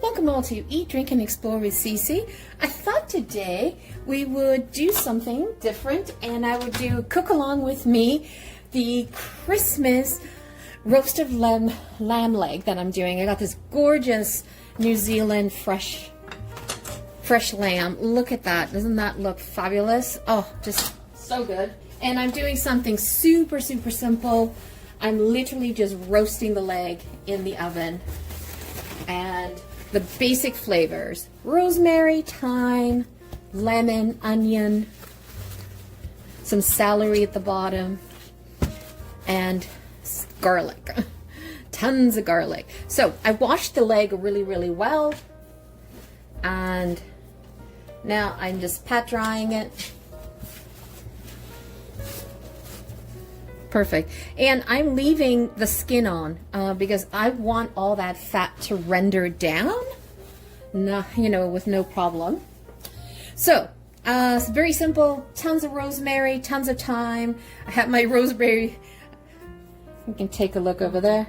Welcome all to Eat, Drink, and Explore with Cece. I thought today we would do something different and I would do Cook Along With Me, the Christmas roasted lamb leg that I'm doing. I got this gorgeous New Zealand fresh lamb. Look at that. Doesn't that look fabulous? Oh, just so good. And I'm doing something super simple. I'm literally just roasting the leg in the oven. And the basic flavors: rosemary, thyme, lemon, onion, some celery at the bottom, and garlic. Tons of garlic. So I washed the leg really well, and now I'm just pat drying it. Perfect. And I'm leaving the skin on because I want all that fat to render down, with no problem. So it's very simple. Tons of rosemary, tons of thyme. I have my rosemary. You can take a look over there.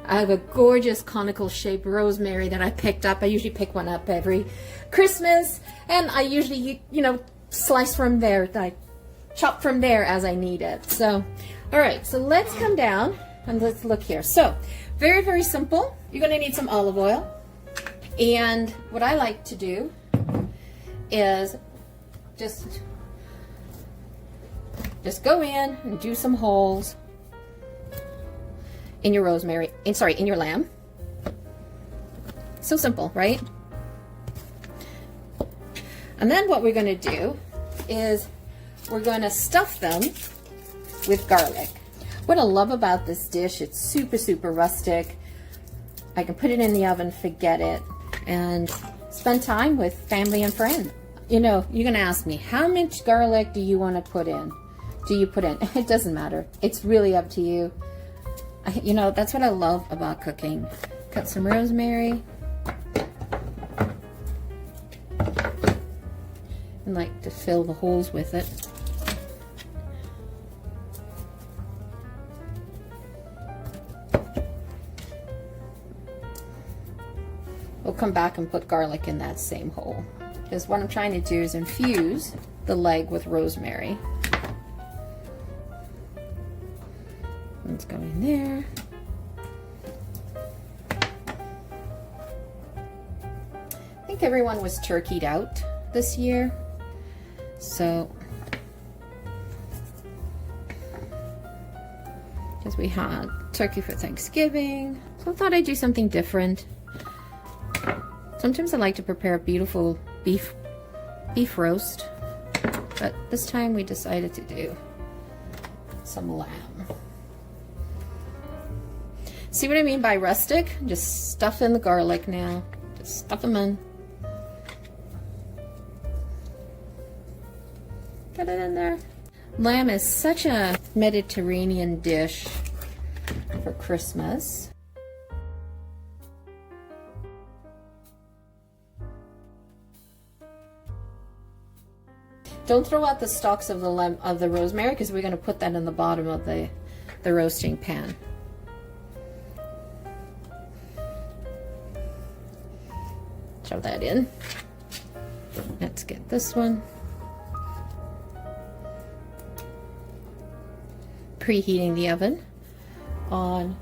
I have a gorgeous conical shaped rosemary that I picked up. I usually pick one up every Christmas, and I usually, slice from there. I chop from there as I need it. So all right, so let's come down and let's look here. So very simple. You're going to need some olive oil, and what I like to do is just go in and do some holes in your rosemary, in your lamb. So simple, right? And then what we're going to do is we're going to stuff them with garlic. What I love about this dish, it's super rustic. I can put it in the oven, forget it, and spend time with family and friends. You're gonna ask me, how much garlic do you want to put in? It doesn't matter. It's really up to you. That's what I love about cooking. Cut some rosemary. And like to fill the holes with it. We'll come back and put garlic in that same hole, because what I'm trying to do is infuse the leg with rosemary. Let's go in there. I think everyone was turkeyed out this year, so because we had turkey for Thanksgiving, so I thought I'd do something different. Sometimes I like to prepare a beautiful beef roast, but this time we decided to do some lamb. See what I mean by rustic? Just stuff in the garlic now. Just stuff them in. Get it in there. Lamb is such a Mediterranean dish for Christmas. Don't throw out the stalks of the rosemary, because we're going to put that in the bottom of the roasting pan. Shove that in. Let's get this one. Preheating the oven on,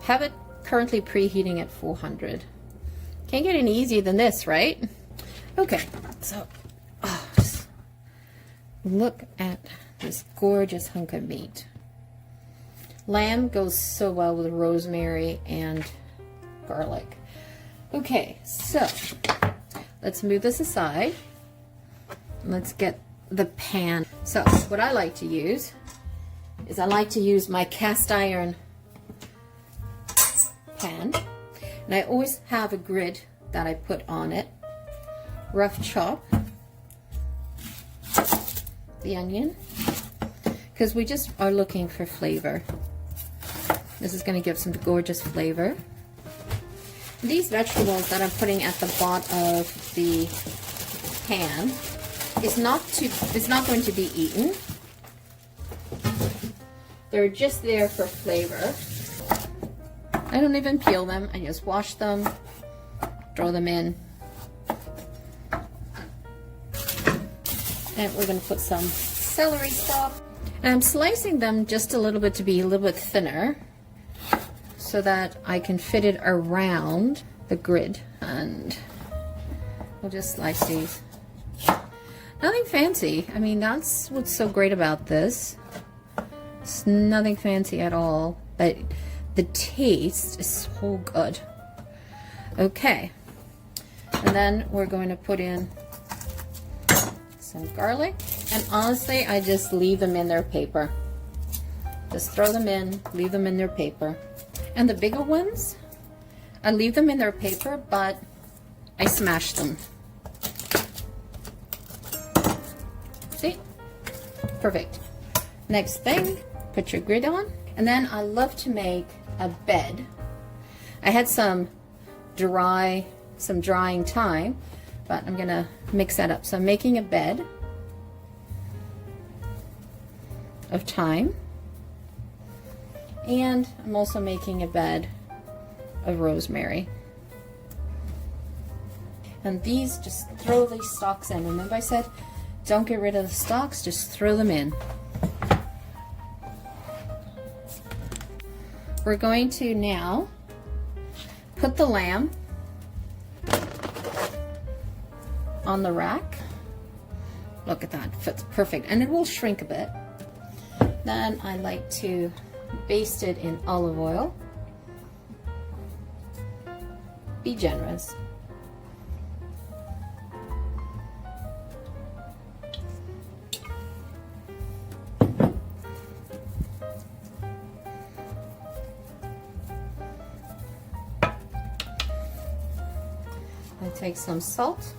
have it currently preheating at 400. Can't get any easier than this, right? Okay, so just look at this gorgeous hunk of meat. Lamb goes so well with rosemary and garlic. Okay, so let's move this aside. Let's get the pan. So what I like to use is I like to use my cast iron pan, and I always have a grid that I put on it. Rough chop the onion, because we just are looking for flavor. This is going to give some gorgeous flavor. These vegetables that I'm putting at the bottom of the pan is not going to be eaten. They're just there for flavor. I don't even peel them. I just wash them, throw them in. And we're going to put some celery stalk. And I'm slicing them just a little bit to be a little bit thinner so that I can fit it around the grid. And we'll just slice these. Nothing fancy. I mean, that's what's so great about this. It's nothing fancy at all, but the taste is so good. Okay, and then we're going to put in some garlic, and honestly, I just leave them in their paper. Just throw them in, leave them in their paper. And the bigger ones, I leave them in their paper, but I smash them. See? Perfect. Next thing, put your grid on. And then I love to make a bed. I had some drying thyme, but I'm gonna mix that up. So I'm making a bed of thyme, and I'm also making a bed of rosemary. And these, just throw these stalks in. Remember I said, don't get rid of the stalks, just throw them in. We're going to now put the lamb on the rack. Look at that, fits perfect, and it will shrink a bit. Then I like to baste it in olive oil. Be generous. I take some salt.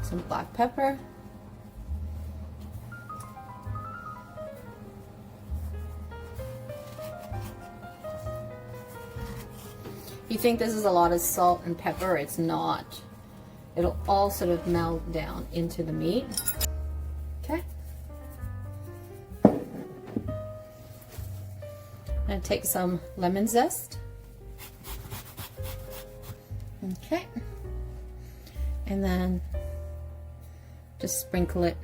Some black pepper. You think this is a lot of salt and pepper, it's not. It'll all sort of melt down into the meat. Okay. And take some lemon zest. Okay. And then just sprinkle it.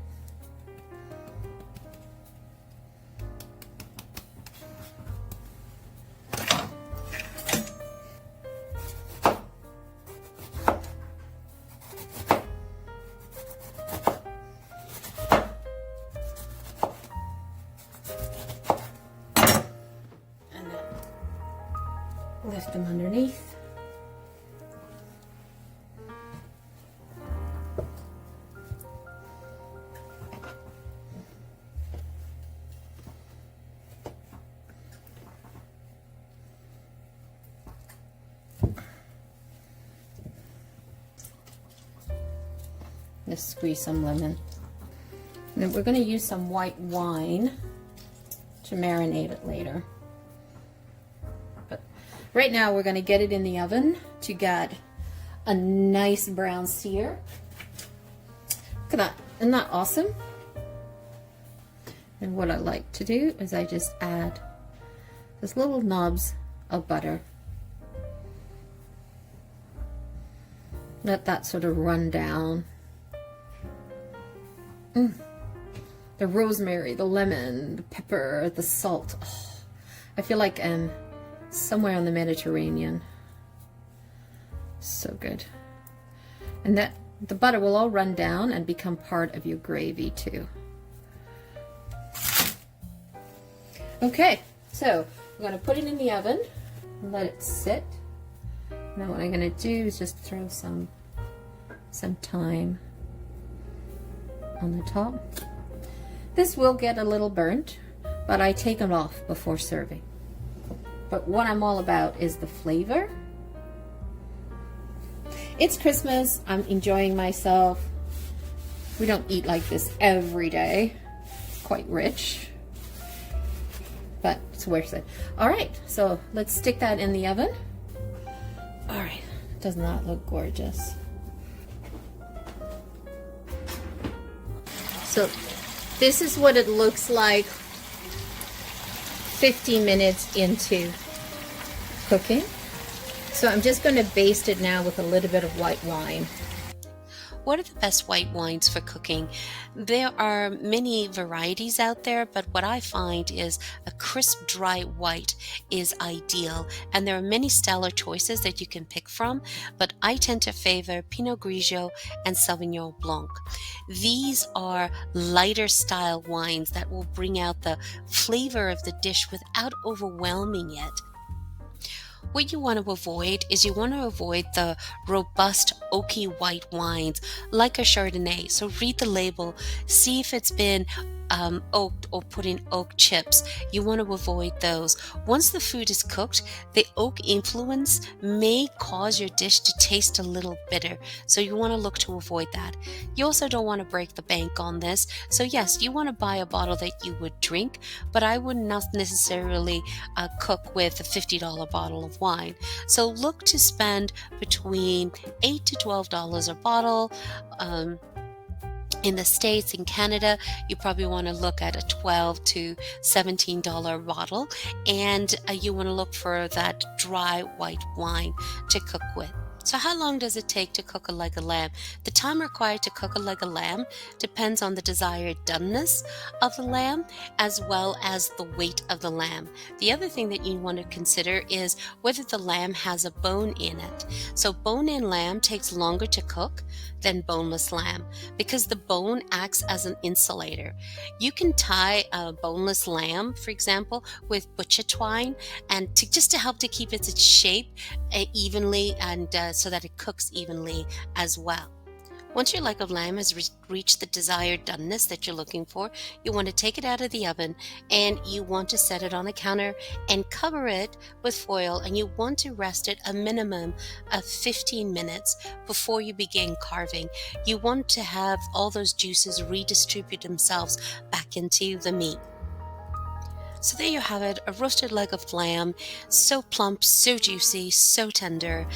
And then lift them underneath. Just squeeze some lemon. And then we're going to use some white wine to marinate it later. But right now we're going to get it in the oven to get a nice brown sear. Look at that. Isn't that awesome? And what I like to do is I just add these little knobs of butter. Let that sort of run down. The rosemary, the lemon, the pepper, the salt. Oh, I feel like I'm somewhere in the Mediterranean. So good. And that the butter will all run down and become part of your gravy too. Okay, so I'm going to put it in the oven and let it sit. Now what I'm going to do is just throw some thyme on the top. This will get a little burnt, but I take them off before serving. But what I'm all about is the flavor. It's Christmas, I'm enjoying myself. We don't eat like this every day. It's quite rich, but it's worth it. All right, so let's stick that in the oven. All right, does not look gorgeous? So this is what it looks like 50 minutes into cooking. So I'm just going to baste it now with a little bit of white wine. What are the best white wines for cooking? There are many varieties out there, but what I find is a crisp, dry white is ideal. And there are many stellar choices that you can pick from, but I tend to favor Pinot Grigio and Sauvignon Blanc. These are lighter style wines that will bring out the flavor of the dish without overwhelming it. What you want to avoid is you want to avoid the robust oaky white wines like a Chardonnay. So read the label, see if it's been oaked or put in oak chips. You want to avoid those. Once the food is cooked, the oak influence may cause your dish to taste a little bitter. So you want to look to avoid that. You also don't want to break the bank on this. So yes, you want to buy a bottle that you would drink, but I would not necessarily cook with a $50 bottle of wine. So look to spend between $8 to $12 a bottle. In the States, in Canada, you probably want to look at a $12 to $17 bottle, and you want to look for that dry white wine to cook with. So how long does it take to cook a leg of lamb? The time required to cook a leg of lamb depends on the desired doneness of the lamb as well as the weight of the lamb. The other thing that you want to consider is whether the lamb has a bone in it. So bone-in lamb takes longer to cook than boneless lamb because the bone acts as an insulator. You can tie a boneless lamb, for example, with butcher twine and just to help to keep its shape evenly and so that it cooks evenly as well. Once your leg of lamb has reached the desired doneness that you're looking for, you want to take it out of the oven and you want to set it on a counter and cover it with foil, and you want to rest it a minimum of 15 minutes before you begin carving. You want to have all those juices redistribute themselves back into the meat. So there you have it, a roasted leg of lamb, so plump, so juicy, so tender.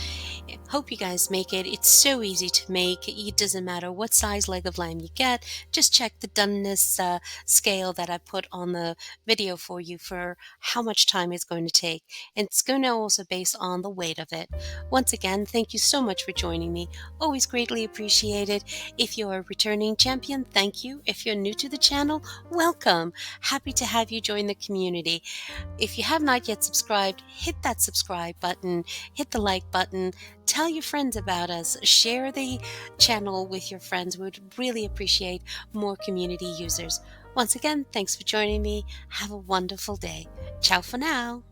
Hope you guys make it. It's so easy to make. It doesn't matter what size leg of lamb you get. Just check the doneness scale that I put on the video for you for how much time it's going to take. And it's going to also based on the weight of it. Once again, thank you so much for joining me. Always greatly appreciated. If you're a returning champion, thank you. If you're new to the channel, welcome. Happy to have you join the community. If you have not yet subscribed, hit that subscribe button, hit the like button, tell your friends about us, share the channel with your friends. We would really appreciate more community users. Once again, thanks for joining me. Have a wonderful day. Ciao for now.